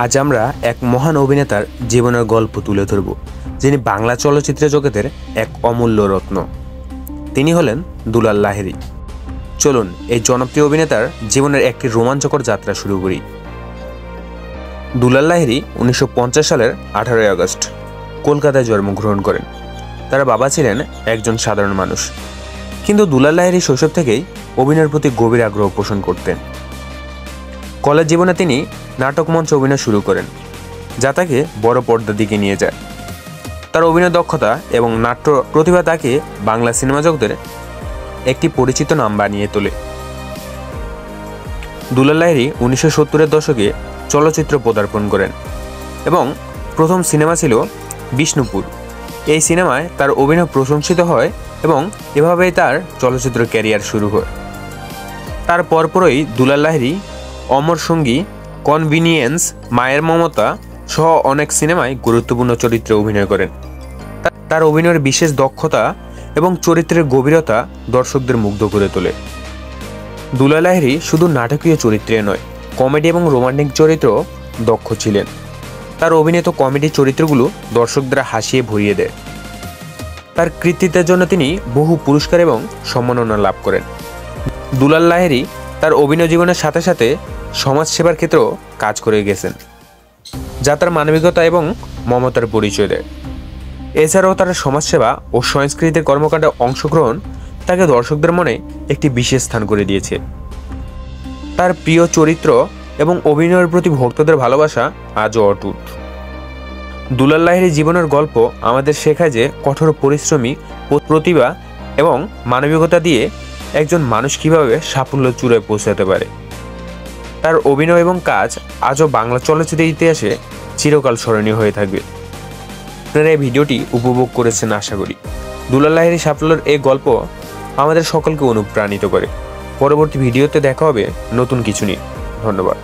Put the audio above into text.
আজ আমরা এক মহান অভিনেতার জীবনের গল্প তুলে ধরব, যিনি বাংলা চলচ্চিত্র জগতের এক অমূল্য রত্ন। তিনি হলেন দুলাল লাহিড়ী। চলুন এই জনপ্রিয় অভিনেতার জীবনের একটি রোমাঞ্চকর যাত্রা শুরু করি। দুলাল লাহিড়ী 1950 সালের 18 আগস্ট কলকাতায় জন্মগ্রহণ করেন। তার বাবা ছিলেন একজন সাধারণ মানুষ, কিন্তু দুলাল লাহিড়ী শৈশব থেকেই অভিনয়ের প্রতি গভীর আগ্রহ পোষণ করতেন। কলেজ জীবনে তিনি নাটক মঞ্চে অভিনয় শুরু করেন, যা তাকে বড় পর্দার দিকে নিয়ে যায়। তার অভিনয় দক্ষতা এবং নাট্য প্রতিভা তাকে বাংলা সিনেমা জগতের একটি পরিচিত নাম বানিয়ে তোলে। দুলাল লাহিড়ী 1970-এর দশকে চলচ্চিত্র পদার্পণ করেন এবং প্রথম সিনেমা ছিল বিষ্ণুপুর। এই সিনেমায় তার অভিনয় প্রশংসিত হয় এবং এভাবেই তার চলচ্চিত্র ক্যারিয়ার শুরু হয়। তার পরপরই দুলাল লাহিড়ী অমর সঙ্গী, কনভিনিয়েন্স, মায়ের মমতা সহ অনেক সিনেমায় গুরুত্বপূর্ণ চরিত্রে অভিনয় করেন। তার অভিনয়ের বিশেষ দক্ষতা এবং চরিত্রের গভীরতা দর্শকদের মুগ্ধ করে তোলে। দুলাল লাহিড়ী শুধু নাটকীয় চরিত্রে নয়, কমেডি এবং রোমান্টিক চরিত্র দক্ষ ছিলেন। তার অভিনীত কমেডি চরিত্রগুলো দর্শকদের হাসিয়ে ভরিয়ে দেয়। তার কৃতিত্বের জন্য তিনি বহু পুরস্কার এবং সম্মাননা লাভ করেন। দুলাল লাহিড়ী তার অভিনয় জীবনের সাথে সাথে সমাজসেবার ক্ষেত্রেও কাজ করে গেছেন, যা তার মানবিকতা এবং মমতার পরিচয় দেয়। এছাড়াও তার সমাজসেবা ও সংস্কৃতির কর্মকাণ্ডে অংশগ্রহণ তাকে দর্শকদের মনে একটি বিশেষ স্থান করে দিয়েছে। তার প্রিয় চরিত্র এবং অভিনয়ের প্রতি ভক্তদের ভালোবাসা আজও অটুট। দুলাল লাহিড়ী জীবনের গল্প আমাদের শেখায় যে কঠোর পরিশ্রমী, প্রতিভা এবং মানবিকতা দিয়ে একজন মানুষ কীভাবে সাফল্য চূড়ায় পৌঁছাতে পারে। তার অভিনয় এবং কাজ আজও বাংলা চলচ্চিত্রের ইতিহাসে চিরকাল স্মরণীয় হয়ে থাকবে। আপনারা এই ভিডিওটি উপভোগ করেছেন আশা করি। দুলাল লাহিড়ী সাফল্যের এই গল্প আমাদের সকলকে অনুপ্রাণিত করে। পরবর্তী ভিডিওতে দেখা হবে নতুন কিছু নিয়ে। ধন্যবাদ।